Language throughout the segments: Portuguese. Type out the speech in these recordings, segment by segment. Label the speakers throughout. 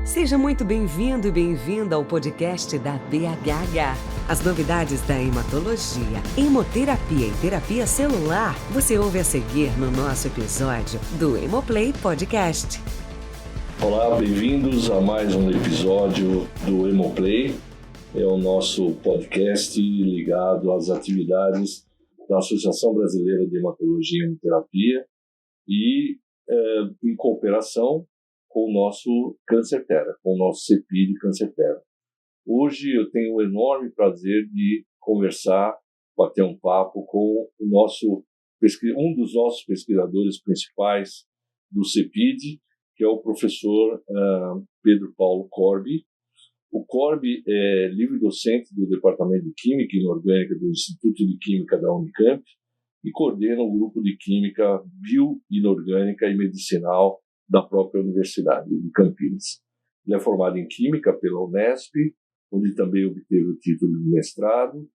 Speaker 1: Seja muito bem-vindo e bem-vinda ao podcast da BHH. As novidades da hematologia, hemoterapia e terapia celular, você ouve a seguir no nosso episódio do Hemoplay Podcast.
Speaker 2: Olá, bem-vindos a mais um episódio do Hemoplay. É o nosso podcast ligado às atividades da Associação Brasileira de Hematologia e Hemoterapia e em cooperação com o nosso CâncerTera, com o nosso CEPID CâncerTera. Hoje eu tenho o enorme prazer de conversar, bater um papo com um dos nossos pesquisadores principais do CEPID, que é o professor Pedro Paulo Corbi. O Corbi é livre-docente do Departamento de Química Inorgânica do Instituto de Química da Unicamp e coordena o grupo de Química Bioinorgânica e Medicinal da própria Universidade de Campinas. Ele é formado em Química pela Unesp, onde também obteve o título de mestrado,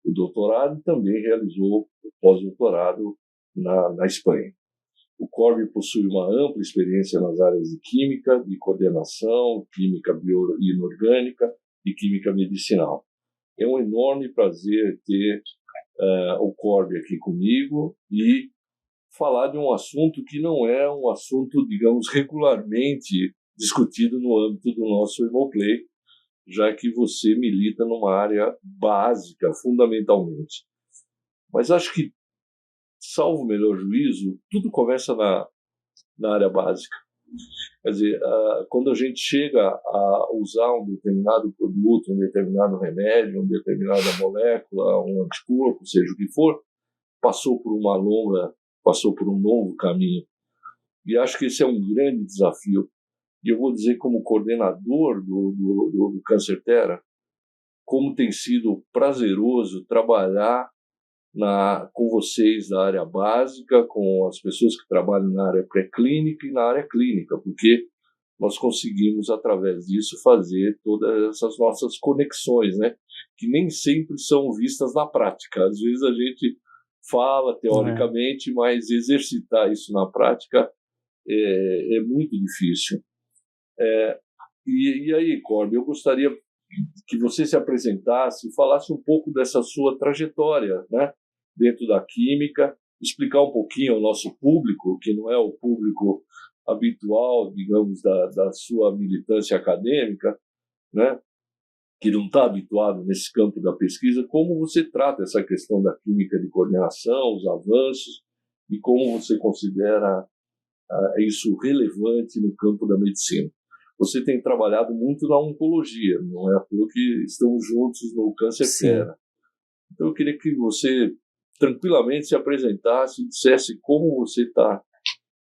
Speaker 2: o doutorado e também realizou o pós-doutorado na Espanha. O Corbi possui uma ampla experiência nas áreas de química, de coordenação, química bioinorgânica e química medicinal. É um enorme prazer ter o Corbi aqui comigo e falar de um assunto que não é um assunto, digamos, regularmente discutido no âmbito do nosso Hemoplay, já que você milita numa área básica, fundamentalmente. Mas acho que, salvo o melhor juízo, tudo começa na área básica. Quer dizer, quando a gente chega a usar um determinado produto, um determinado remédio, uma determinada molécula, um anticorpo, seja o que for, passou por um novo caminho. E acho que esse é um grande desafio. E eu vou dizer, como coordenador do CâncerTera, como tem sido prazeroso trabalhar com vocês da área básica, com as pessoas que trabalham na área pré-clínica e na área clínica, porque nós conseguimos, através disso, fazer todas essas nossas conexões, né? Que nem sempre são vistas na prática. Às vezes a gente fala teoricamente, mas exercitar isso na prática é muito difícil. E aí, Corbi, eu gostaria que você se apresentasse e falasse um pouco dessa sua trajetória, né, dentro da química, explicar um pouquinho ao nosso público, que não é o público habitual, digamos, da sua militância acadêmica, né, que não está habituado nesse campo da pesquisa, como você trata essa questão da química de coordenação, os avanços, e como você considera isso relevante no campo da medicina. Você tem trabalhado muito na oncologia, não é à toa que estamos juntos no CâncerTera. Então eu queria que você tranquilamente se apresentasse e dissesse como você está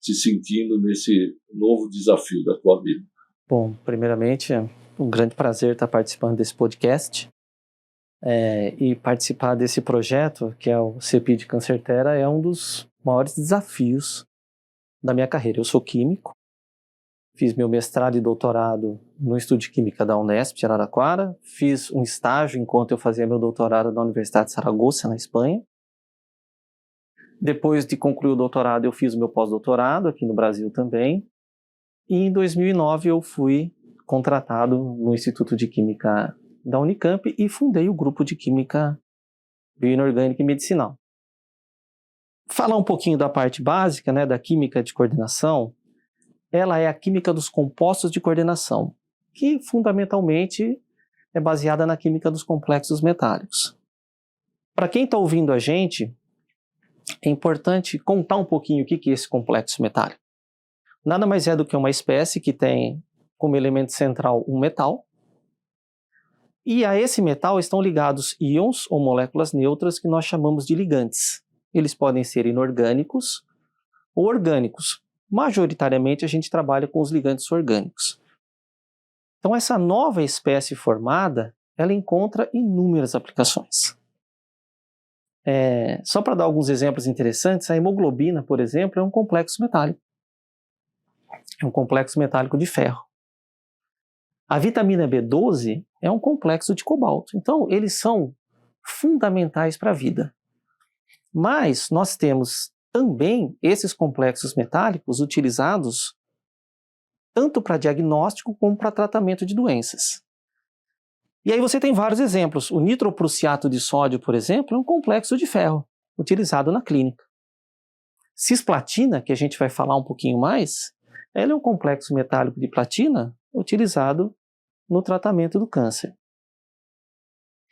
Speaker 2: se sentindo nesse novo desafio da tua vida.
Speaker 3: Bom, primeiramente, é um grande prazer estar participando desse podcast e participar desse projeto, que é o CEPID CâncerTera, é um dos maiores desafios da minha carreira. Eu sou químico, fiz meu mestrado e doutorado no Instituto de Química da Unesp de Araraquara, fiz um estágio enquanto eu fazia meu doutorado na Universidade de Saragoça, na Espanha. Depois de concluir o doutorado, eu fiz o meu pós-doutorado aqui no Brasil também. E em 2009 eu fui contratado no Instituto de Química da Unicamp e fundei o grupo de Química Bioinorgânica e Medicinal. Falar um pouquinho da parte básica, né, da química de coordenação, ela é a química dos compostos de coordenação, que fundamentalmente é baseada na química dos complexos metálicos. Para quem está ouvindo a gente, é importante contar um pouquinho o que é esse complexo metálico. Nada mais é do que uma espécie que tem como elemento central um metal, e a esse metal estão ligados íons ou moléculas neutras que nós chamamos de ligantes. Eles podem ser inorgânicos ou orgânicos. Majoritariamente a gente trabalha com os ligantes orgânicos. Então essa nova espécie formada, ela encontra inúmeras aplicações. Só para dar alguns exemplos interessantes, a hemoglobina, por exemplo, é um complexo metálico. É um complexo metálico de ferro. A vitamina B12 é um complexo de cobalto. Então, eles são fundamentais para a vida. Mas nós temos também esses complexos metálicos utilizados tanto para diagnóstico como para tratamento de doenças. E aí você tem vários exemplos. O nitroprussiato de sódio, por exemplo, é um complexo de ferro utilizado na clínica. Cisplatina, que a gente vai falar um pouquinho mais, ela é um complexo metálico de platina utilizado no tratamento do câncer.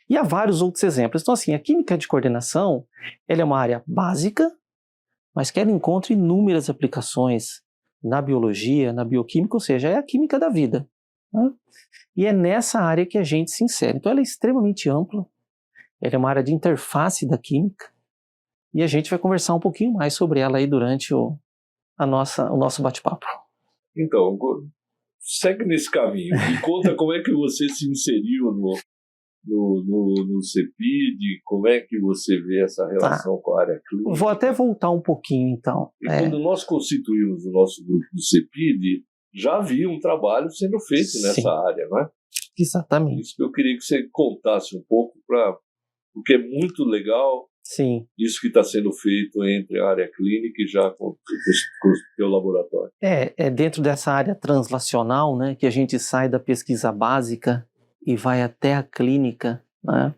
Speaker 3: E há vários outros exemplos. Então, assim, a química de coordenação, ela é uma área básica, mas que ela encontra inúmeras aplicações na biologia, na bioquímica, ou seja, é a química da vida, né? E é nessa área que a gente se insere. Então ela é extremamente ampla, ela é uma área de interface da química, e a gente vai conversar um pouquinho mais sobre ela aí durante o nosso bate-papo.
Speaker 2: Então, segue nesse caminho. Me conta como é que você se inseriu no CEPID, como é que você vê essa relação com a área clínica.
Speaker 3: Vou até voltar um pouquinho, então.
Speaker 2: E quando nós constituímos o nosso grupo do CEPID, já havia um trabalho sendo feito nessa área, não é?
Speaker 3: Exatamente.
Speaker 2: Isso que eu queria que você contasse um pouco, porque é muito legal.
Speaker 3: Sim.
Speaker 2: Isso que está sendo feito entre a área clínica e já com o teu laboratório.
Speaker 3: É dentro dessa área translacional, né, que a gente sai da pesquisa básica e vai até a clínica, né?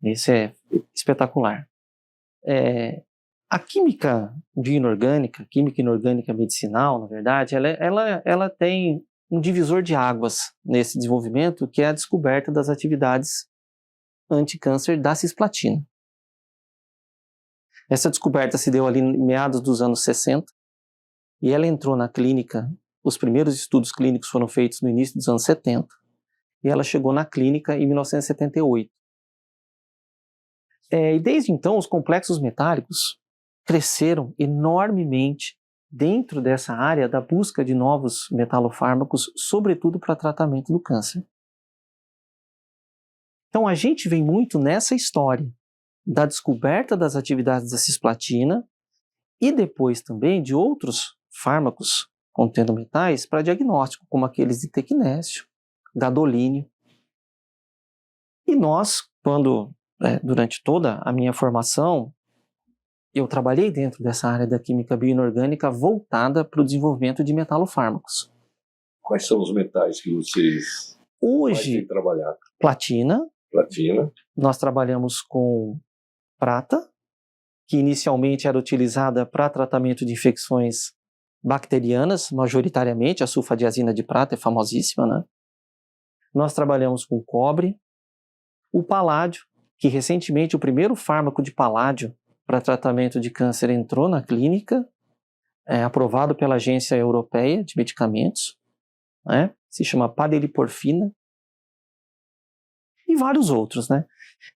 Speaker 3: Isso é espetacular. A química inorgânica, química inorgânica medicinal, na verdade, ela tem um divisor de águas nesse desenvolvimento, que é a descoberta das atividades anticâncer da cisplatina. Essa descoberta se deu ali em meados dos anos 60 e ela entrou na clínica, os primeiros estudos clínicos foram feitos no início dos anos 70 e ela chegou na clínica em 1978. E desde então os complexos metálicos cresceram enormemente dentro dessa área da busca de novos metalofármacos, sobretudo para tratamento do câncer. Então a gente vem muito nessa história da descoberta das atividades da cisplatina e depois também de outros fármacos contendo metais para diagnóstico, como aqueles de tecnésio, gadolínio. E nós, durante toda a minha formação, eu trabalhei dentro dessa área da química bioinorgânica voltada para o desenvolvimento de metalofármacos.
Speaker 2: Quais são os metais que vocês
Speaker 3: hoje
Speaker 2: têm trabalhado?
Speaker 3: Platina. Nós trabalhamos com prata, que inicialmente era utilizada para tratamento de infecções bacterianas, majoritariamente, a sulfadiazina de prata é famosíssima, né? Nós trabalhamos com cobre, o paládio, que recentemente o primeiro fármaco de paládio para tratamento de câncer entrou na clínica, aprovado pela Agência Europeia de Medicamentos, né? Se chama padeliporfina, e vários outros, né?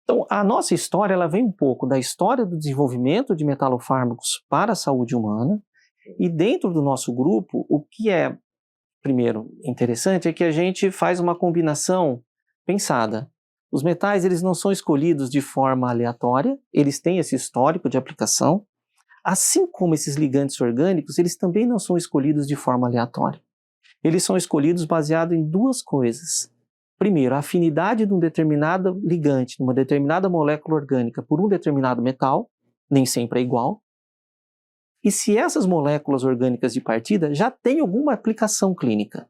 Speaker 3: Então, a nossa história ela vem um pouco da história do desenvolvimento de metalofármacos para a saúde humana, e dentro do nosso grupo, o que é, primeiro, interessante é que a gente faz uma combinação pensada. Os metais eles não são escolhidos de forma aleatória, eles têm esse histórico de aplicação, assim como esses ligantes orgânicos, eles também não são escolhidos de forma aleatória. Eles são escolhidos baseado em duas coisas. Primeiro, a afinidade de um determinado ligante, de uma determinada molécula orgânica por um determinado metal, nem sempre é igual. E se essas moléculas orgânicas de partida já têm alguma aplicação clínica.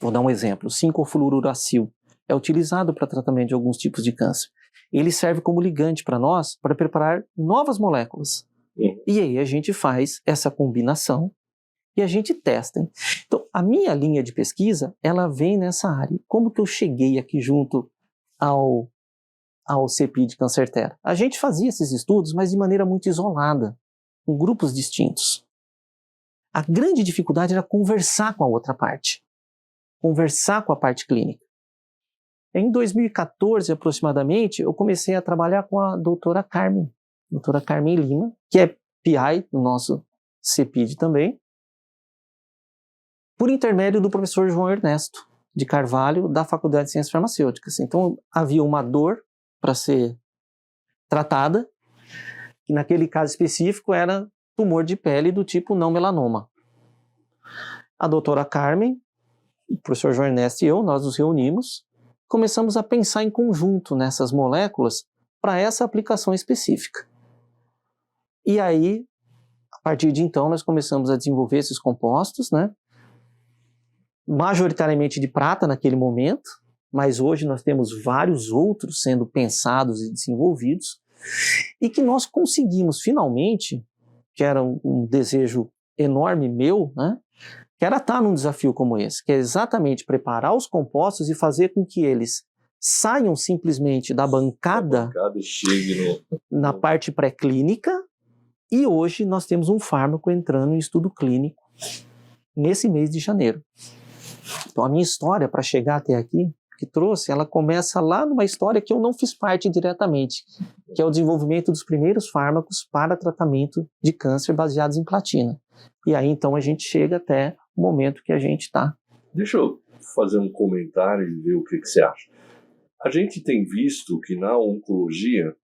Speaker 3: Vou dar um exemplo, o 5-fluoruracil é utilizado para tratamento de alguns tipos de câncer. Ele serve como ligante para nós para preparar novas moléculas. E aí a gente faz essa combinação e a gente testa. Então, a minha linha de pesquisa, ela vem nessa área. Como que eu cheguei aqui junto ao CEPID Cancertera? A gente fazia esses estudos, mas de maneira muito isolada, com grupos distintos. A grande dificuldade era conversar com a outra parte, conversar com a parte clínica. Em 2014, aproximadamente, eu comecei a trabalhar com a doutora Carmen Lima, que é PI do nosso CEPID também, por intermédio do professor João Ernesto de Carvalho, da Faculdade de Ciências Farmacêuticas. Então, havia uma dor para ser tratada, que naquele caso específico era tumor de pele do tipo não melanoma. A doutora Carmen, o professor João Ernesto e eu, nós nos reunimos, começamos a pensar em conjunto nessas moléculas para essa aplicação específica. E aí, a partir de então, nós começamos a desenvolver esses compostos, né? majoritariamente de prata naquele momento, mas hoje nós temos vários outros sendo pensados e desenvolvidos, e que nós conseguimos finalmente, que era um desejo enorme meu, né, que era estar num desafio como esse, que é exatamente preparar os compostos e fazer com que eles saiam simplesmente da bancada
Speaker 2: e chegue
Speaker 3: na parte pré-clínica, e hoje nós temos um fármaco entrando em estudo clínico nesse mês de janeiro. Então a minha história para chegar até aqui, que trouxe, ela começa lá numa história que eu não fiz parte diretamente, que é o desenvolvimento dos primeiros fármacos para tratamento de câncer baseados em platina. E aí então a gente chega até o momento que a gente está.
Speaker 2: Deixa eu fazer um comentário e ver o que você acha. A gente tem visto que na oncologia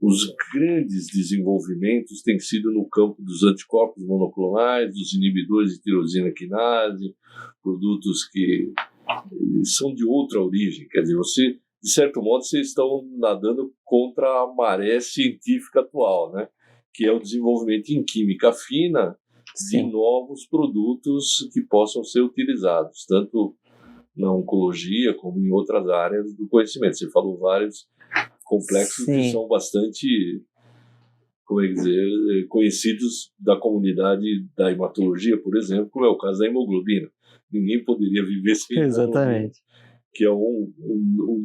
Speaker 2: os grandes desenvolvimentos têm sido no campo dos anticorpos monoclonais, dos inibidores de tirosina quinase, produtos que são de outra origem. Quer dizer, de certo modo, vocês estão nadando contra a maré científica atual, né? Que é o desenvolvimento em química fina de novos produtos que possam ser utilizados, tanto na oncologia como em outras áreas do conhecimento. Você falou vários complexos que são bastante, conhecidos da comunidade da hematologia, por exemplo, como é o caso da hemoglobina. Ninguém poderia viver sem hemoglobina, que é um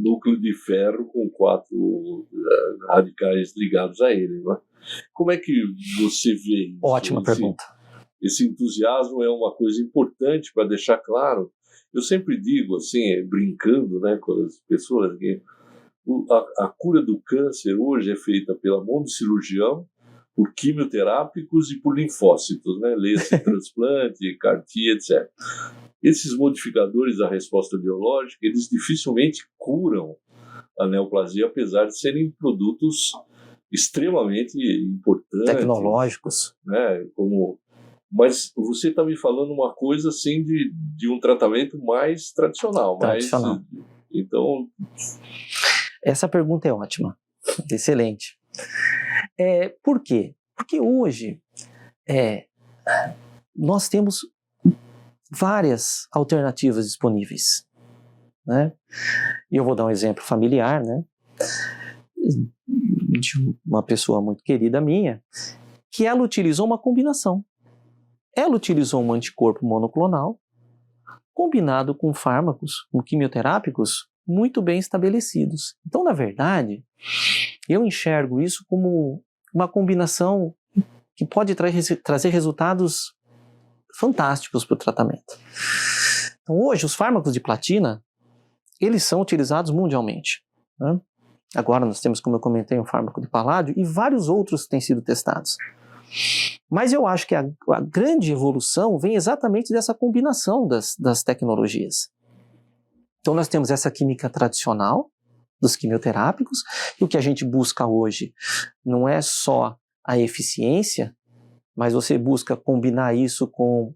Speaker 2: núcleo de ferro com 4 radicais ligados a ele. Não é? Como é que você vê isso?
Speaker 3: Ótima pergunta.
Speaker 2: Esse entusiasmo é uma coisa importante para deixar claro. Eu sempre digo, assim, brincando, né, com as pessoas, que a cura do câncer hoje é feita pela mão do cirurgião, por quimioterápicos e por linfócitos, né, leia-se transplante, CAR-T, etc. Esses modificadores da resposta biológica, eles dificilmente curam a neoplasia, apesar de serem produtos extremamente importantes.
Speaker 3: Tecnológicos.
Speaker 2: Né, mas você está me falando uma coisa assim de um tratamento mais tradicional. Então...
Speaker 3: Essa pergunta é ótima, excelente. Por quê? Porque hoje nós temos várias alternativas disponíveis, né? E eu vou dar um exemplo familiar, né? De uma pessoa muito querida minha, que ela utilizou uma combinação. Ela utilizou um anticorpo monoclonal combinado com fármacos, com quimioterápicos muito bem estabelecidos. Então, na verdade, eu enxergo isso como uma combinação que pode trazer resultados fantásticos para o tratamento. Então, hoje, os fármacos de platina, eles são utilizados mundialmente, né? Agora nós temos, como eu comentei, um fármaco de paládio e vários outros têm sido testados. Mas eu acho que a grande evolução vem exatamente dessa combinação das tecnologias. Então nós temos essa química tradicional dos quimioterápicos, e o que a gente busca hoje não é só a eficiência, mas você busca combinar isso com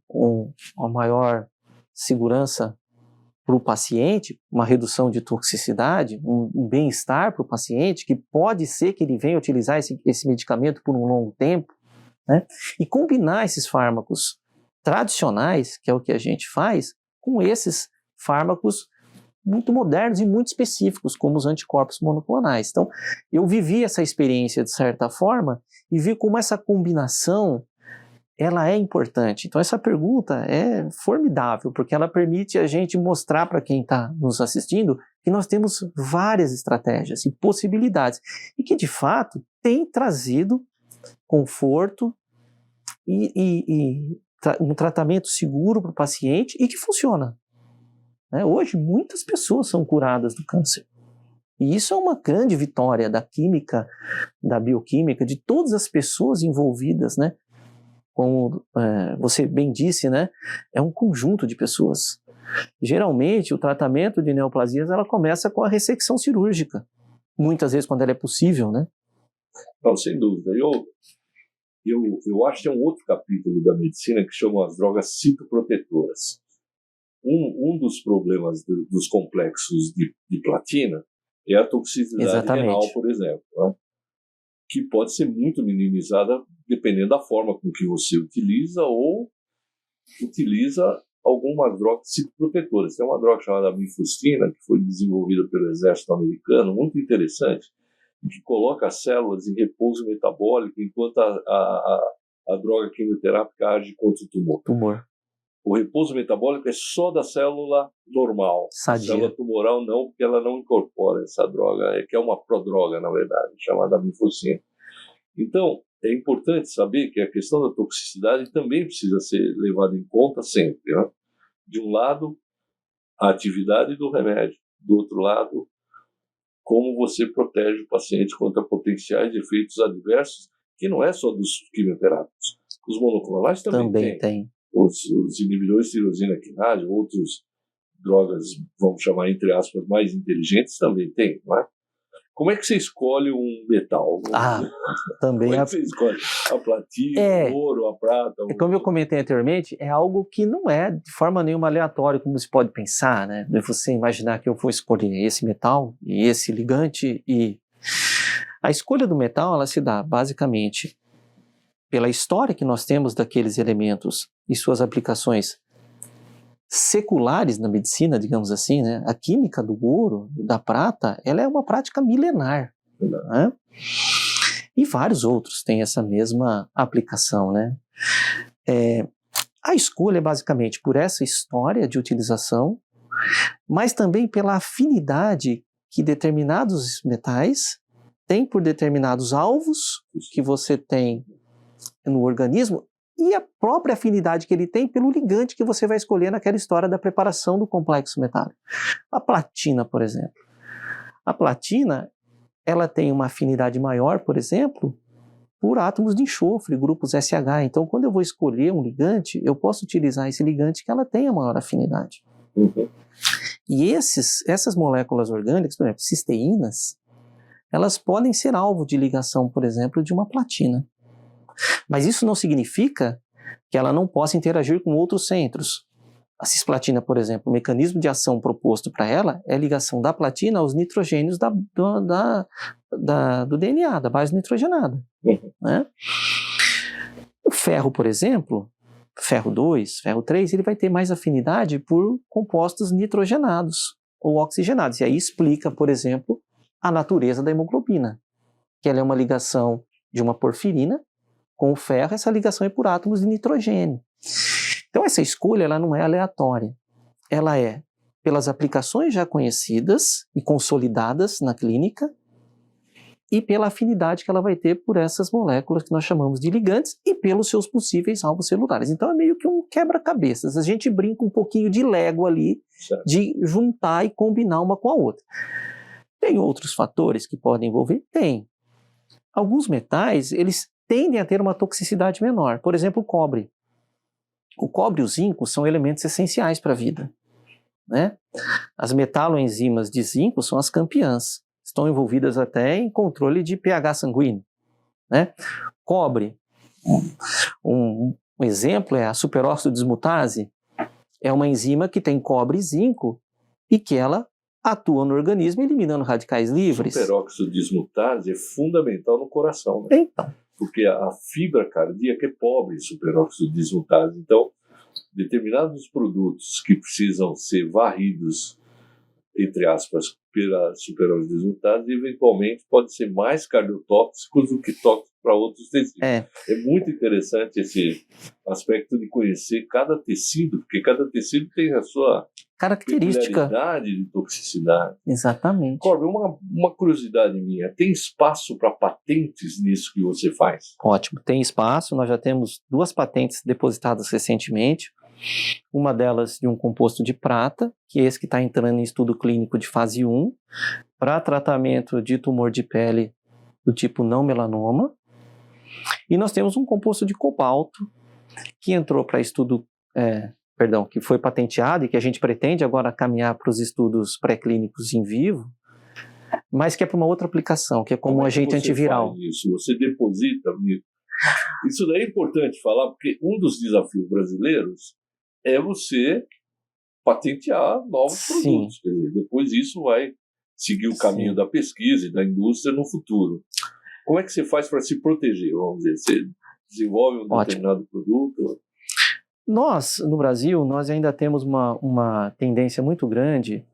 Speaker 3: uma maior segurança para o paciente, uma redução de toxicidade, um bem-estar para o paciente, que pode ser que ele venha utilizar esse medicamento por um longo tempo, né? E combinar esses fármacos tradicionais, que é o que a gente faz, com esses fármacos muito modernos e muito específicos, como os anticorpos monoclonais. Então, eu vivi essa experiência de certa forma e vi como essa combinação ela é importante. Então, essa pergunta é formidável, porque ela permite a gente mostrar para quem está nos assistindo que nós temos várias estratégias e possibilidades e que, de fato, tem trazido conforto e um tratamento seguro para o paciente e que funciona. Hoje, muitas pessoas são curadas do câncer. E isso é uma grande vitória da química, da bioquímica, de todas as pessoas envolvidas, né? Como você bem disse, né? É um conjunto de pessoas. Geralmente, o tratamento de neoplasias ela começa com a ressecção cirúrgica. Muitas vezes, quando ela é possível, né?
Speaker 2: Não, sem dúvida. Eu acho que tem um outro capítulo da medicina que chama as drogas citoprotetoras. Um dos problemas dos complexos de platina é a toxicidade renal, por exemplo, né? Que pode ser muito minimizada dependendo da forma com que você utiliza ou utiliza algumas drogas citoprotetoras. Tem uma droga chamada mifustina, que foi desenvolvida pelo exército americano, muito interessante, que coloca as células em repouso metabólico enquanto a droga quimioterápica age contra o tumor. O repouso metabólico é só da célula normal.
Speaker 3: Sadia.
Speaker 2: A célula tumoral não, porque ela não incorpora essa droga, que é uma prodroga, na verdade, chamada mifusina. Então, é importante saber que a questão da toxicidade também precisa ser levada em conta sempre. Né? De um lado, a atividade do remédio. Do outro lado, como você protege o paciente contra potenciais efeitos adversos, que não é só dos quimioterápicos. Os monoclonais também têm. Os inibidores de tirosina quinase, outras drogas, vamos chamar entre aspas, mais inteligentes, também tem, não é? Como é que você escolhe um metal?
Speaker 3: Também
Speaker 2: como é que você escolhe a platina, o ouro, a prata?
Speaker 3: Como eu comentei anteriormente, é algo que não é de forma nenhuma aleatório, como se pode pensar, né? Você imaginar que eu vou escolher esse metal e esse ligante e... A escolha do metal, ela se dá basicamente pela história que nós temos daqueles elementos e suas aplicações seculares na medicina, digamos assim, né? A química do ouro e da prata, ela é uma prática milenar, né? E vários outros têm essa mesma aplicação, né? A escolha é basicamente por essa história de utilização, mas também pela afinidade que determinados metais têm por determinados alvos que você tem no organismo e a própria afinidade que ele tem pelo ligante que você vai escolher naquela história da preparação do complexo metálico. A platina, por exemplo. A platina, ela tem uma afinidade maior, por exemplo, por átomos de enxofre, grupos SH. Então, quando eu vou escolher um ligante, eu posso utilizar esse ligante que ela tem a maior afinidade. E essas moléculas orgânicas, por exemplo, cisteínas, elas podem ser alvo de ligação, por exemplo, de uma platina. Mas isso não significa que ela não possa interagir com outros centros. A cisplatina, por exemplo, o mecanismo de ação proposto para ela é a ligação da platina aos nitrogênios do DNA, da base nitrogenada. Né? O ferro, por exemplo, ferro 2, ferro 3, ele vai ter mais afinidade por compostos nitrogenados ou oxigenados. E aí explica, por exemplo, a natureza da hemoglobina, que ela é uma ligação de uma porfirina com o ferro, essa ligação é por átomos de nitrogênio. Então essa escolha ela não é aleatória, ela é pelas aplicações já conhecidas e consolidadas na clínica e pela afinidade que ela vai ter por essas moléculas que nós chamamos de ligantes e pelos seus possíveis alvos celulares. Então é meio que um quebra-cabeças, a gente brinca um pouquinho de Lego ali, de juntar e combinar uma com a outra. Tem outros fatores que podem envolver? Tem. Alguns metais, eles tendem a ter uma toxicidade menor. Por exemplo, o cobre. O cobre e o zinco são elementos essenciais para a vida. Né? As metaloenzimas de zinco são as campeãs. Estão envolvidas até em controle de pH sanguíneo. Né? Cobre. Um exemplo é a superóxido dismutase. É uma enzima que tem cobre e zinco e que ela atua no organismo eliminando radicais livres.
Speaker 2: O superóxido dismutase é fundamental no coração. Né?
Speaker 3: Então.
Speaker 2: Porque a fibra cardíaca é pobre em superóxido dismutase. Então, determinados produtos que precisam ser varridos, entre aspas, pela superóxido dismutase, eventualmente podem ser mais cardiotóxicos do que tóxicos para outros tecidos. É muito interessante esse aspecto de conhecer cada tecido, porque cada tecido tem a sua
Speaker 3: característica
Speaker 2: de toxicidade.
Speaker 3: Exatamente.
Speaker 2: Corbin, uma curiosidade minha, tem espaço para patentes nisso que você faz?
Speaker 3: Ótimo, tem espaço, nós já temos 2 patentes depositadas recentemente, uma delas de um composto de prata, que é esse que está entrando em estudo clínico de fase 1, para tratamento de tumor de pele do tipo não melanoma, e nós temos um composto de cobalto, que entrou para estudo que foi patenteado e que a gente pretende agora caminhar para os estudos pré-clínicos em vivo, mas que é para uma outra aplicação, que é como um agente antiviral.
Speaker 2: Faz isso? Você deposita? Isso daí é importante falar, porque um dos desafios brasileiros é você patentear novos produtos. Quer dizer, depois isso vai seguir o caminho da pesquisa e da indústria no futuro. Como é que você faz para se proteger? Vamos dizer, você desenvolve um determinado produto?
Speaker 3: Nós, no Brasil, nós ainda temos uma tendência muito grande,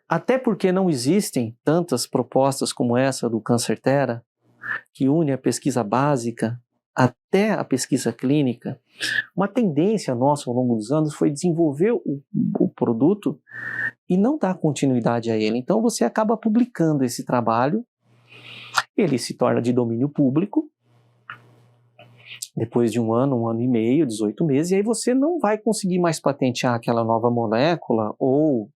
Speaker 3: até porque não existem tantas propostas como essa do Cancertera, que une a pesquisa básica até a pesquisa clínica. Uma tendência nossa ao longo dos anos foi desenvolver o produto e não dar continuidade a ele. Então você acaba publicando esse trabalho, ele se torna de domínio público, depois de um ano e meio, 18 meses, e aí você não vai conseguir mais patentear aquela nova molécula, ou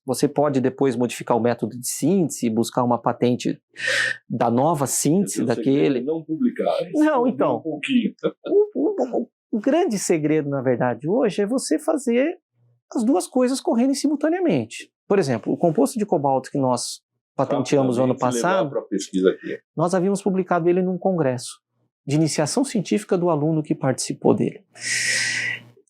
Speaker 3: você pode depois modificar o método de síntese, buscar uma patente da nova síntese daquele.
Speaker 2: Não publicar.
Speaker 3: Não, então.
Speaker 2: Um pouquinho.
Speaker 3: O grande segredo, na verdade, hoje é você fazer as duas coisas correndo simultaneamente. Por exemplo, o composto de cobalto que nós patenteamos no ano passado,
Speaker 2: pesquisa aqui.
Speaker 3: Nós havíamos publicado ele num congresso de iniciação científica do aluno que participou dele.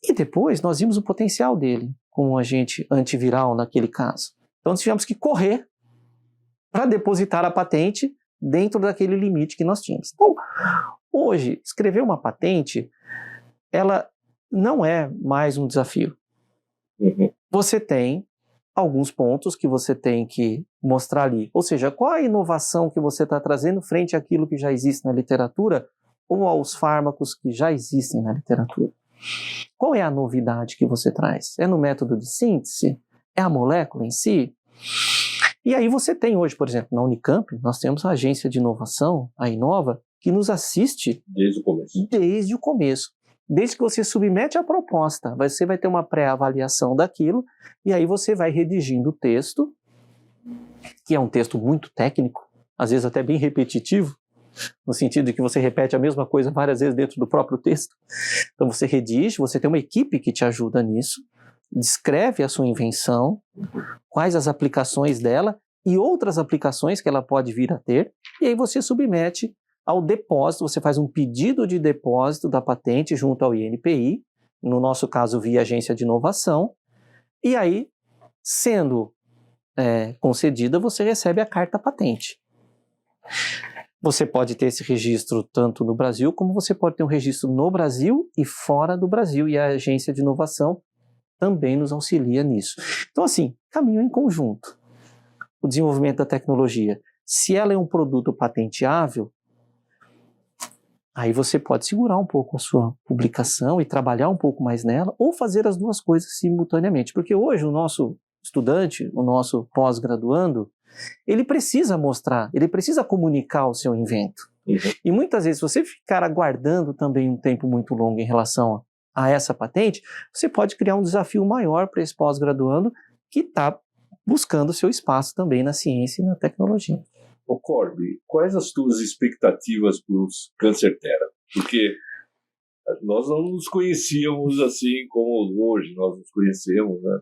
Speaker 3: E depois nós vimos o potencial dele como um agente antiviral naquele caso. Então nós tivemos que correr para depositar a patente dentro daquele limite que nós tínhamos. Então, hoje, escrever uma patente, ela não é mais um desafio.
Speaker 2: Uhum.
Speaker 3: Você tem alguns pontos que você tem que mostrar ali. Ou seja, qual a inovação que você está trazendo frente àquilo que já existe na literatura ou aos fármacos que já existem na literatura? Qual é a novidade que você traz? É no método de síntese? É a molécula em si? E aí você tem hoje, por exemplo, na Unicamp, nós temos a agência de inovação, a Inova, que nos assiste
Speaker 2: desde o começo.
Speaker 3: Desde o começo. Desde que você submete a proposta, você vai ter uma pré-avaliação daquilo, e aí você vai redigindo o texto, que é um texto muito técnico, às vezes até bem repetitivo, no sentido de que você repete a mesma coisa várias vezes dentro do próprio texto. Então você redige, você tem uma equipe que te ajuda nisso, descreve a sua invenção, quais as aplicações dela e outras aplicações que ela pode vir a ter, e aí você submete ao depósito, você faz um pedido de depósito da patente junto ao INPI, no nosso caso via agência de inovação, e aí, sendo concedida, você recebe a carta patente. Você pode ter esse registro tanto no Brasil, como você pode ter um registro no Brasil e fora do Brasil, e a agência de inovação também nos auxilia nisso. Então, assim, caminho em conjunto. O desenvolvimento da tecnologia, se ela é um produto patenteável, aí você pode segurar um pouco a sua publicação e trabalhar um pouco mais nela, ou fazer as duas coisas simultaneamente. Porque hoje o nosso estudante, o nosso pós-graduando, ele precisa mostrar, ele precisa comunicar o seu invento.
Speaker 2: Uhum.
Speaker 3: E muitas vezes, se você ficar aguardando também um tempo muito longo em relação a essa patente, você pode criar um desafio maior para esse pós-graduando que está buscando seu espaço também na ciência e na tecnologia.
Speaker 2: Ô Corby, quais as tuas expectativas para os Cancertera? Porque nós não nos conhecíamos assim como hoje nós nos conhecemos, né?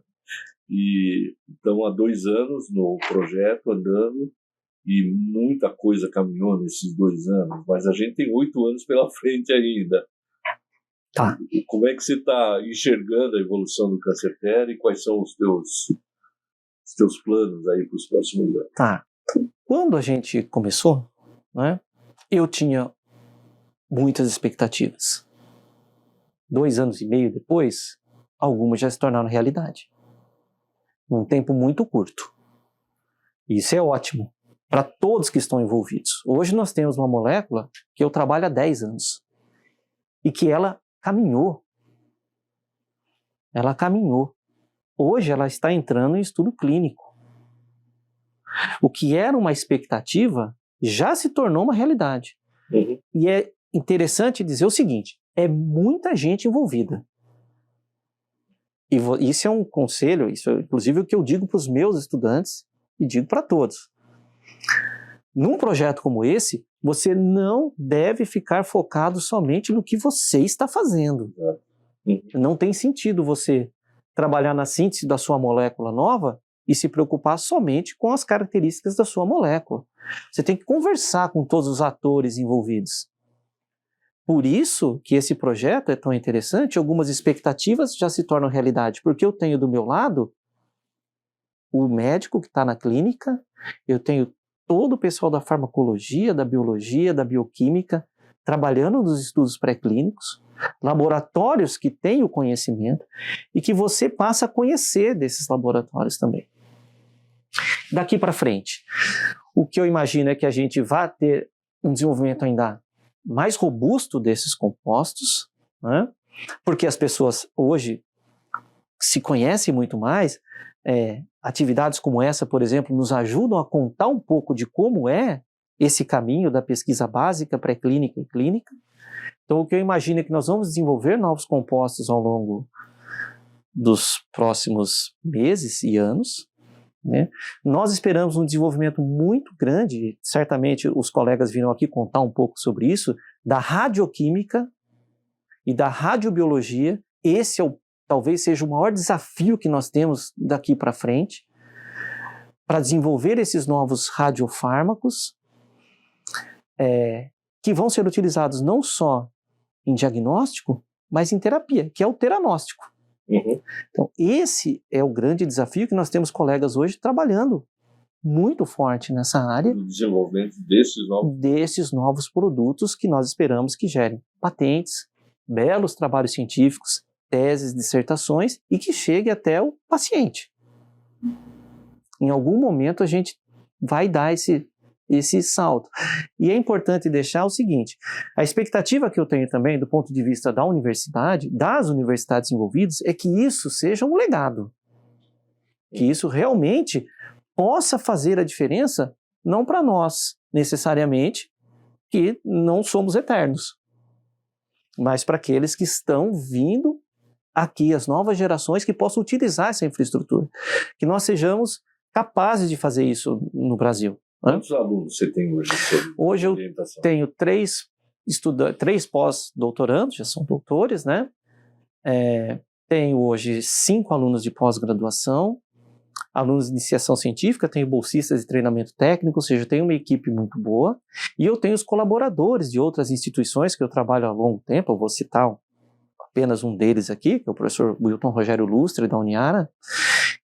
Speaker 2: E então há 2 anos no projeto andando e muita coisa caminhou nesses 2 anos, mas a gente tem 8 anos pela frente ainda.
Speaker 3: Tá.
Speaker 2: Como é que você está enxergando a evolução do Cancertera e quais são os teus planos aí para os próximos anos?
Speaker 3: Tá. Quando a gente começou, né, eu tinha muitas expectativas. 2 anos e meio depois, algumas já se tornaram realidade. Num tempo muito curto. Isso é ótimo para todos que estão envolvidos. Hoje nós temos uma molécula que eu trabalho há 10 anos e que ela caminhou. Ela caminhou. Hoje ela está entrando em estudo clínico. O que era uma expectativa já se tornou uma realidade.
Speaker 2: Uhum.
Speaker 3: E é interessante dizer o seguinte, é muita gente envolvida. E isso é um conselho, isso é inclusive o que eu digo para os meus estudantes e digo para todos. Num projeto como esse, você não deve ficar focado somente no que você está fazendo.
Speaker 2: Uhum.
Speaker 3: Não tem sentido você trabalhar na síntese da sua molécula nova e se preocupar somente com as características da sua molécula. Você tem que conversar com todos os atores envolvidos. Por isso que esse projeto é tão interessante, algumas expectativas já se tornam realidade, porque eu tenho do meu lado o médico que está na clínica, eu tenho todo o pessoal da farmacologia, da biologia, da bioquímica, trabalhando nos estudos pré-clínicos, laboratórios que têm o conhecimento e que você passa a conhecer desses laboratórios também. Daqui para frente, o que eu imagino é que a gente vai ter um desenvolvimento ainda mais robusto desses compostos, né? Porque as pessoas hoje se conhecem muito mais. Atividades como essa, por exemplo, nos ajudam a contar um pouco de como é esse caminho da pesquisa básica, pré-clínica e clínica. Então, o que eu imagino é que nós vamos desenvolver novos compostos ao longo dos próximos meses e anos, né? Nós esperamos um desenvolvimento muito grande, certamente os colegas virão aqui contar um pouco sobre isso, da radioquímica e da radiobiologia. Esse talvez seja o maior desafio que nós temos daqui para frente, para desenvolver esses novos radiofármacos, que vão ser utilizados não só em diagnóstico, mas em terapia, que é o teranóstico.
Speaker 2: Uhum.
Speaker 3: Então, esse é o grande desafio que nós temos colegas hoje trabalhando muito forte nessa área.
Speaker 2: O desenvolvimento desses novos
Speaker 3: produtos que nós esperamos que gerem patentes, belos trabalhos científicos, teses, dissertações e que chegue até o paciente. Em algum momento a gente vai dar esse salto. E é importante deixar o seguinte, a expectativa que eu tenho também do ponto de vista da universidade, das universidades envolvidas, é que isso seja um legado. Que isso realmente possa fazer a diferença, não para nós, necessariamente, que não somos eternos, mas para aqueles que estão vindo aqui, as novas gerações que possam utilizar essa infraestrutura. Que nós sejamos capazes de fazer isso no Brasil.
Speaker 2: Quantos alunos você tem hoje?
Speaker 3: Hoje eu tenho 3 pós-doutorandos, já são doutores, né? Tenho hoje 5 alunos de pós-graduação, alunos de iniciação científica, tenho bolsistas de treinamento técnico, ou seja, tenho uma equipe muito boa, e eu tenho os colaboradores de outras instituições que eu trabalho há longo tempo, eu vou citar apenas um deles aqui, que é o professor Wilton Rogério Lustre, da Uniara,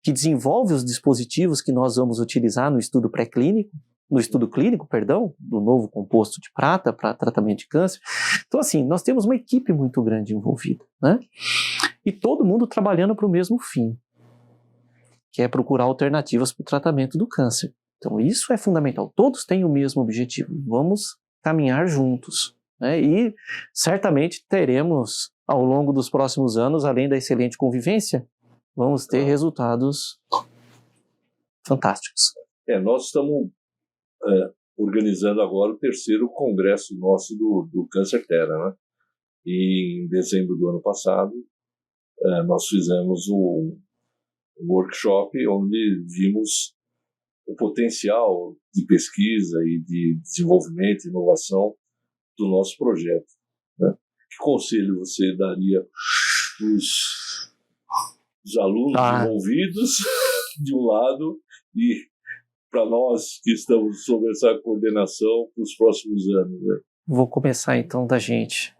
Speaker 3: que desenvolve os dispositivos que nós vamos utilizar no estudo clínico, do novo composto de prata para tratamento de câncer. Então, assim, nós temos uma equipe muito grande envolvida, né? E todo mundo trabalhando para o mesmo fim, que é procurar alternativas para o tratamento do câncer. Então, isso é fundamental. Todos têm o mesmo objetivo. Vamos caminhar juntos, né? E certamente teremos, ao longo dos próximos anos, além da excelente convivência, vamos ter resultados fantásticos.
Speaker 2: Nós estamos organizando agora o 3º congresso nosso do Câncer Terra, né? E em dezembro do ano passado, nós fizemos um workshop onde vimos o potencial de pesquisa e de desenvolvimento e inovação do nosso projeto, né? Que conselho você daria os alunos envolvidos, de um lado, e para nós que estamos sob essa coordenação para os próximos anos, né?
Speaker 3: Vou começar então da gente.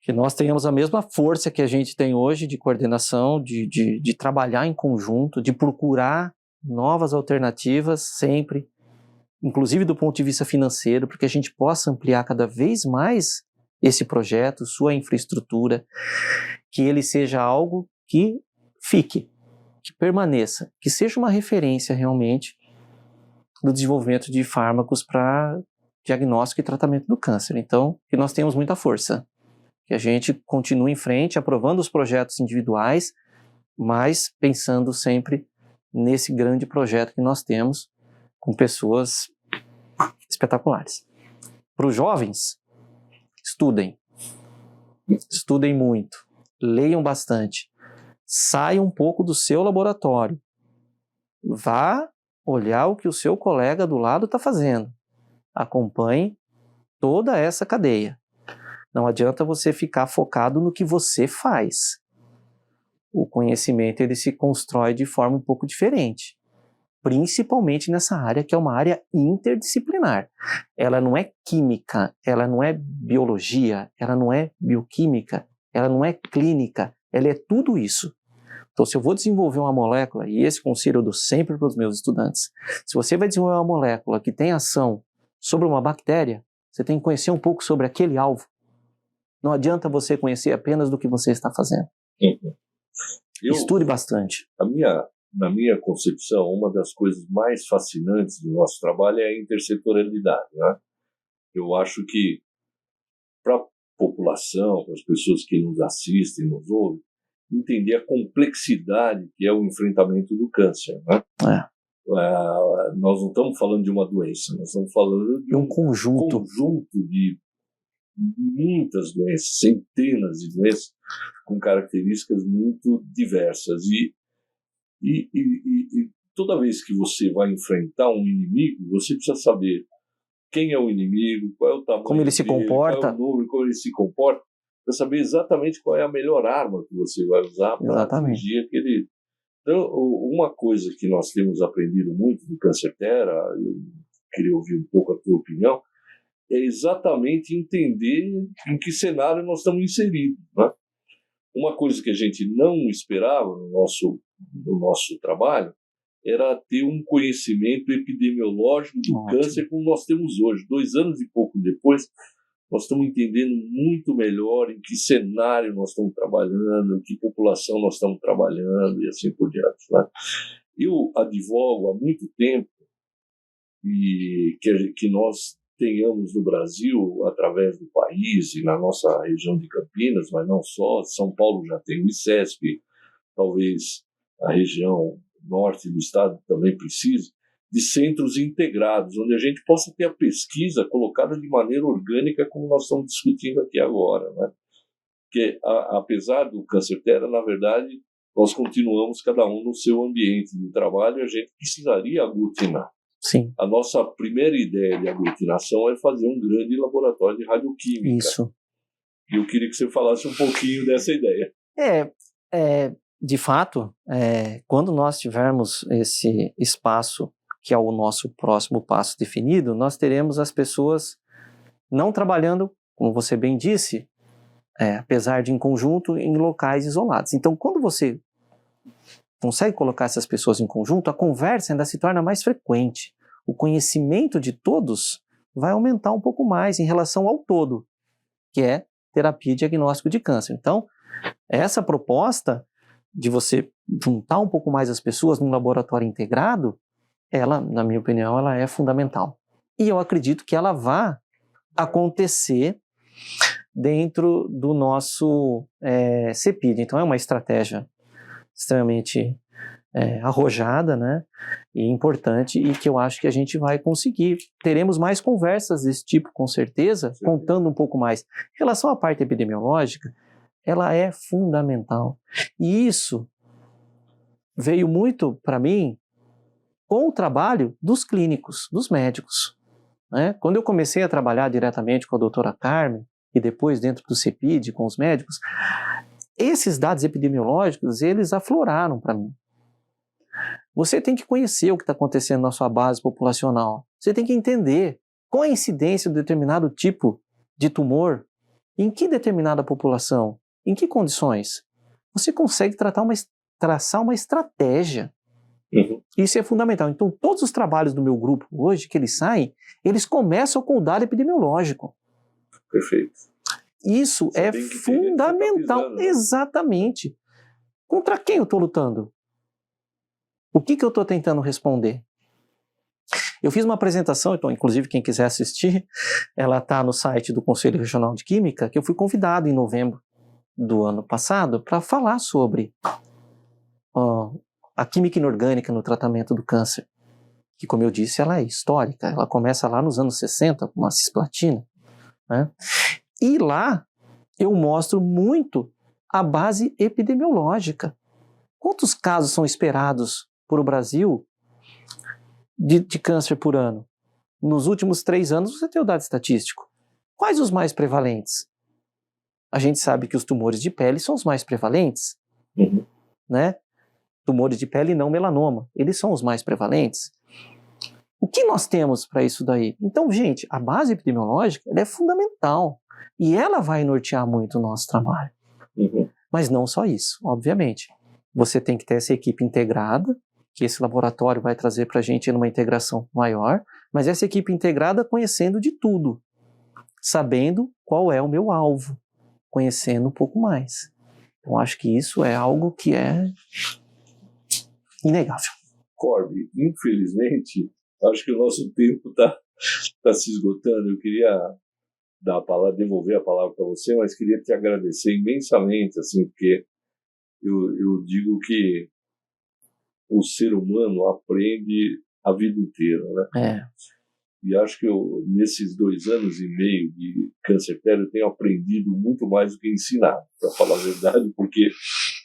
Speaker 3: Que nós tenhamos a mesma força que a gente tem hoje de coordenação, de trabalhar em conjunto, de procurar novas alternativas sempre, inclusive do ponto de vista financeiro, para que a gente possa ampliar cada vez mais esse projeto, sua infraestrutura, que ele seja algo que fique, que permaneça, que seja uma referência realmente do desenvolvimento de fármacos para diagnóstico e tratamento do câncer. Então, que nós tenhamos muita força, que a gente continue em frente, aprovando os projetos individuais, mas pensando sempre nesse grande projeto que nós temos, com pessoas espetaculares. Para os jovens, estudem muito, leiam bastante, saiam um pouco do seu laboratório, vá olhar o que o seu colega do lado está fazendo, acompanhe toda essa cadeia. Não adianta você ficar focado no que você faz. O conhecimento ele se constrói de forma um pouco diferente, principalmente nessa área que é uma área interdisciplinar. Ela não é química, ela não é biologia, ela não é bioquímica, ela não é clínica, ela é tudo isso. Então, se eu vou desenvolver uma molécula, e esse conselho eu dou sempre para os meus estudantes, se você vai desenvolver uma molécula que tem ação sobre uma bactéria, Você tem que conhecer um pouco sobre aquele alvo. Não adianta você conhecer apenas do que você está fazendo. Estude bastante.
Speaker 2: Na minha concepção, uma das coisas mais fascinantes do nosso trabalho é a intersetorialidade, né? Eu acho que para a população, para as pessoas que nos assistem, nos ouvem, entender a complexidade que é o enfrentamento do câncer, né? Nós não estamos falando de uma doença, nós estamos falando de um conjunto de muitas doenças, centenas de doenças com características muito diversas. E toda vez que você vai enfrentar um inimigo, você precisa saber quem é o inimigo, qual é o tamanho
Speaker 3: como ele se comporta,
Speaker 2: qual é o número, como ele se comporta, para saber exatamente qual é a melhor arma que você vai usar para atingir aquele. Então, uma coisa que nós temos aprendido muito do Câncer Terra, eu queria ouvir um pouco a tua opinião, é exatamente entender em que cenário nós estamos inseridos, né? Uma coisa que a gente não esperava no nosso trabalho era ter um conhecimento epidemiológico do câncer como nós temos hoje. 2 anos e pouco depois, nós estamos entendendo muito melhor em que cenário nós estamos trabalhando, em que população nós estamos trabalhando e assim por diante, né? Eu advogo há muito tempo que nós tenhamos no Brasil, através do país e na nossa região de Campinas, mas não só, São Paulo já tem o ICESP, talvez a região norte do estado também precise, de centros integrados, onde a gente possa ter a pesquisa colocada de maneira orgânica, como nós estamos discutindo aqui agora, né? Porque, apesar do Câncer Terra, na verdade, nós continuamos cada um no seu ambiente de trabalho e a gente precisaria aglutinar.
Speaker 3: Sim.
Speaker 2: A nossa primeira ideia de aglutinação é fazer um grande laboratório de radioquímica.
Speaker 3: Isso.
Speaker 2: E eu queria que você falasse um pouquinho dessa ideia.
Speaker 3: De fato, quando nós tivermos esse espaço, que é o nosso próximo passo definido, nós teremos as pessoas não trabalhando, como você bem disse, apesar de em conjunto, em locais isolados. Então, quando você consegue colocar essas pessoas em conjunto, a conversa ainda se torna mais frequente. O conhecimento de todos vai aumentar um pouco mais em relação ao todo, que é terapia e diagnóstico de câncer. Então, essa proposta de você juntar um pouco mais as pessoas num laboratório integrado, ela, na minha opinião, ela é fundamental. E eu acredito que ela vai acontecer dentro do nosso CEPID. Então, é uma estratégia extremamente arrojada, né, e importante, e que eu acho que a gente vai conseguir. Teremos mais conversas desse tipo, com certeza, contando um pouco mais. Em relação à parte epidemiológica, ela é fundamental. E isso veio muito para mim com o trabalho dos clínicos, dos médicos, né? Quando eu comecei a trabalhar diretamente com a doutora Carmen, e depois dentro do CEPID, com os médicos, esses dados epidemiológicos, eles afloraram para mim. Você tem que conhecer o que está acontecendo na sua base populacional. Você tem que entender qual é a incidência de determinado tipo de tumor, em que determinada população, em que condições. Você consegue traçar uma estratégia. Isso é fundamental. Então, todos os trabalhos do meu grupo hoje, que eles saem, eles começam com o dado epidemiológico.
Speaker 2: Perfeito.
Speaker 3: Isso é fundamental.
Speaker 2: Né?
Speaker 3: Exatamente. Contra quem eu estou lutando? O que eu estou tentando responder? Eu fiz uma apresentação, então, inclusive quem quiser assistir, ela está no site do Conselho Regional de Química, que eu fui convidado em novembro do ano passado para falar sobre a química inorgânica no tratamento do câncer, que, como eu disse, ela é histórica. Ela começa lá nos anos 60 com a cisplatina, né? E lá eu mostro muito a base epidemiológica. Quantos casos são esperados por o Brasil de câncer por ano? Nos últimos 3 anos você tem o dado estatístico. Quais os mais prevalentes? A gente sabe que os tumores de pele são os mais prevalentes, né? Tumores de pele e não melanoma, eles são os mais prevalentes. O que nós temos para isso daí? Então, gente, a base epidemiológica ela é fundamental e ela vai nortear muito o nosso trabalho. Mas não só isso, obviamente. Você tem que ter essa equipe integrada, que esse laboratório vai trazer para a gente numa integração maior, mas essa equipe integrada conhecendo de tudo. sabendo qual é o meu alvo, conhecendo um pouco mais. Então, acho que isso é algo que é inegável.
Speaker 2: Corby, infelizmente, acho que o nosso tempo está se esgotando. Eu queria devolver a palavra para você, mas queria te agradecer imensamente, assim, porque eu digo que o ser humano aprende a vida inteira, né? E acho que nesses 2 anos e meio de Câncer-Tera, eu tenho aprendido muito mais do que ensinado, para falar a verdade, porque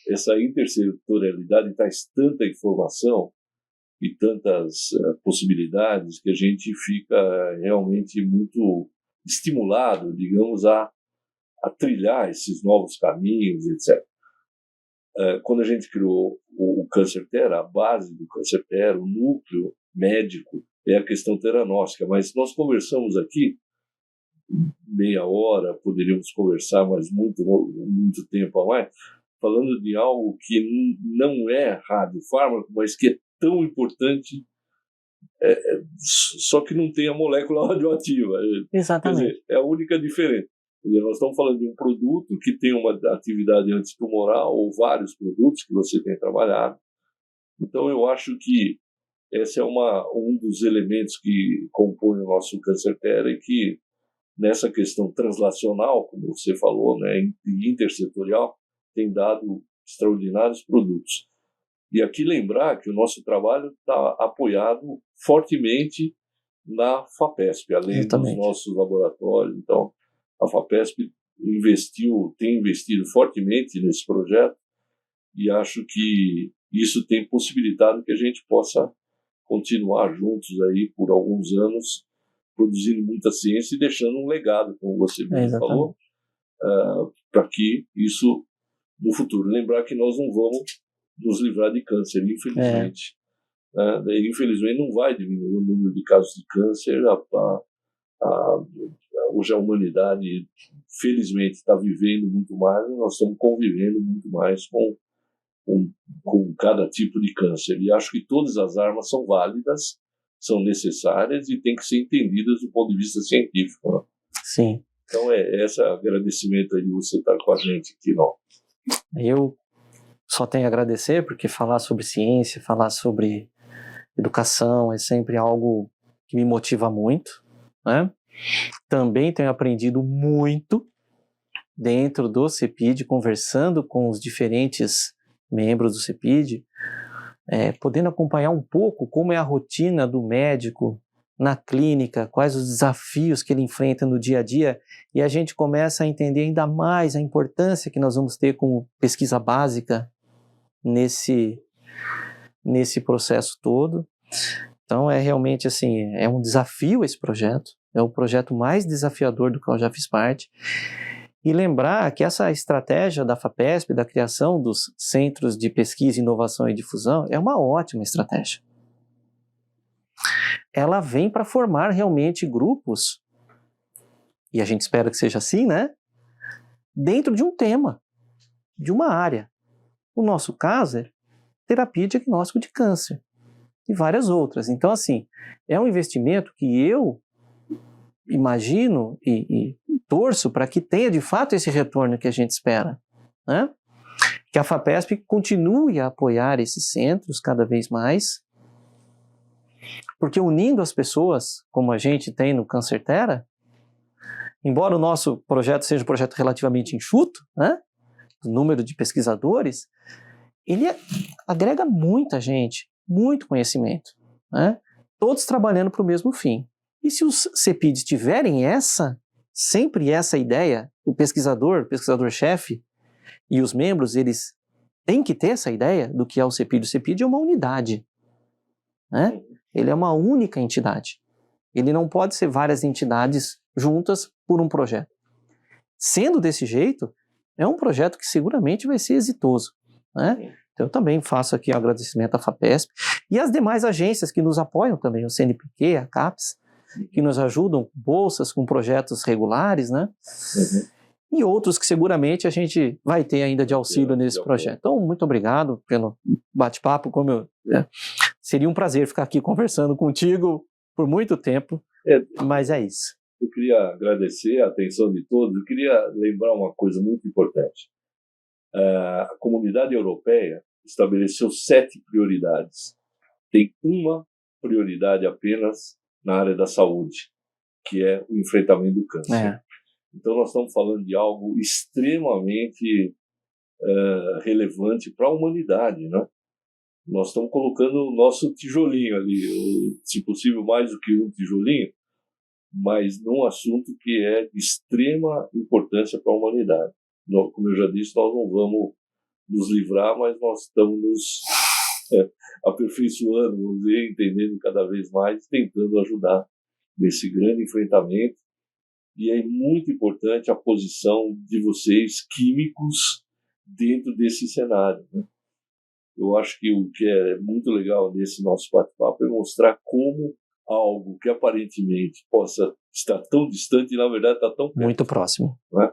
Speaker 2: essa intersetorialidade traz tanta informação e tantas possibilidades que a gente fica realmente muito estimulado, digamos, a trilhar esses novos caminhos, etc. Quando a gente criou o Câncer-Tera, a base do Câncer-Tera, o núcleo médico, é a questão teranóstica, mas nós conversamos aqui meia hora, poderíamos conversar mais muito tempo a mais, falando de algo que não é radiofármaco, mas que é tão importante, só que não tem a molécula radioativa.
Speaker 3: Exatamente.
Speaker 2: Quer dizer, é a única diferença. Quer dizer, nós estamos falando de um produto que tem uma atividade antitumoral, ou vários produtos que você tem trabalhado. Então, eu acho que esse é um dos elementos que compõe o nosso Câncer-Tera e que, nessa questão translacional, como você falou, né, e intersetorial, tem dado extraordinários produtos. E aqui lembrar que o nosso trabalho está apoiado fortemente na FAPESP, além
Speaker 3: Exatamente.
Speaker 2: dos nossos laboratórios. Então, a FAPESP tem investido fortemente nesse projeto e acho que isso tem possibilitado que a gente possa continuar juntos aí por alguns anos, produzindo muita ciência e deixando um legado, como você mesmo falou, para que isso, no futuro, lembrar que nós não vamos nos livrar de câncer, infelizmente. Infelizmente não vai diminuir o número de casos de câncer. Hoje a humanidade, felizmente, está vivendo muito mais, e nós estamos convivendo muito mais com cada tipo de câncer. E acho que todas as armas são válidas, são necessárias e têm que ser entendidas do ponto de vista científico. Né?
Speaker 3: Sim.
Speaker 2: Então, esse agradecimento aí de você estar com a gente aqui. Não.
Speaker 3: Eu só tenho a agradecer, porque falar sobre ciência, falar sobre educação é sempre algo que me motiva muito, né? Também tenho aprendido muito dentro do CEPID, conversando com os diferentes membros do CEPID, podendo acompanhar um pouco como é a rotina do médico na clínica, quais os desafios que ele enfrenta no dia a dia, e a gente começa a entender ainda mais a importância que nós vamos ter como pesquisa básica nesse processo todo. Então realmente assim, é um desafio esse projeto, é o projeto mais desafiador do qual eu já fiz parte. E lembrar que essa estratégia da FAPESP, da criação dos Centros de Pesquisa, Inovação e Difusão, é uma ótima estratégia. Ela vem para formar realmente grupos, e a gente espera que seja assim, né? Dentro de um tema, de uma área. O nosso caso é terapia e diagnóstico de câncer, e várias outras. Então, assim, é um investimento que eu imagino e torço para que tenha de fato esse retorno que a gente espera, né? Que a FAPESP continue a apoiar esses centros cada vez mais, porque unindo as pessoas, como a gente tem no Câncer-Tera, embora o nosso projeto seja um projeto relativamente enxuto, né? O número de pesquisadores, ele agrega muita gente, muito conhecimento, né? Todos trabalhando para o mesmo fim. E se os CEPIDs tiverem sempre essa ideia, o pesquisador-chefe e os membros, eles têm que ter essa ideia do que é o CEPID. O CEPID é uma unidade, né? Ele é uma única entidade. Ele não pode ser várias entidades juntas por um projeto. Sendo desse jeito, é um projeto que seguramente vai ser exitoso, né? Então eu também faço aqui um agradecimento à FAPESP e às demais agências que nos apoiam também, o CNPq, a CAPES, que nos ajudam com bolsas, com projetos regulares, né? E outros que seguramente a gente vai ter ainda de auxílio nesse projeto. Então, muito obrigado pelo bate-papo. Seria um prazer ficar aqui conversando contigo por muito tempo, mas é isso.
Speaker 2: eu queria agradecer a atenção de todos. Eu queria lembrar uma coisa muito importante. A Comunidade Europeia estabeleceu 7 prioridades. Tem uma prioridade apenas na área da saúde, que é o enfrentamento do câncer. Então, nós estamos falando de algo extremamente relevante para a humanidade, né? Nós estamos colocando o nosso tijolinho ali, se possível mais do que um tijolinho, mas num assunto que é de extrema importância para a humanidade. Como eu já disse, nós não vamos nos livrar, mas nós estamos nos aperfeiçoando, vamos dizer, entendendo cada vez mais, tentando ajudar nesse grande enfrentamento. E é muito importante a posição de vocês, químicos, dentro desse cenário, né? Eu acho que o que é muito legal nesse nosso bate-papo é mostrar como algo que aparentemente possa estar tão distante e, na verdade, está tão perto.
Speaker 3: Muito próximo.
Speaker 2: Né?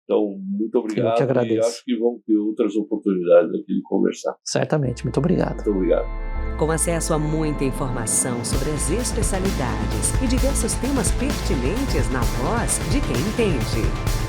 Speaker 2: Então, muito obrigado.
Speaker 3: Eu te agradeço.
Speaker 2: E acho que vamos ter outras oportunidades aqui de conversar.
Speaker 3: Certamente. Muito obrigado.
Speaker 2: Muito obrigado.
Speaker 1: Com acesso a muita informação sobre as especialidades e diversos temas pertinentes na voz de quem entende.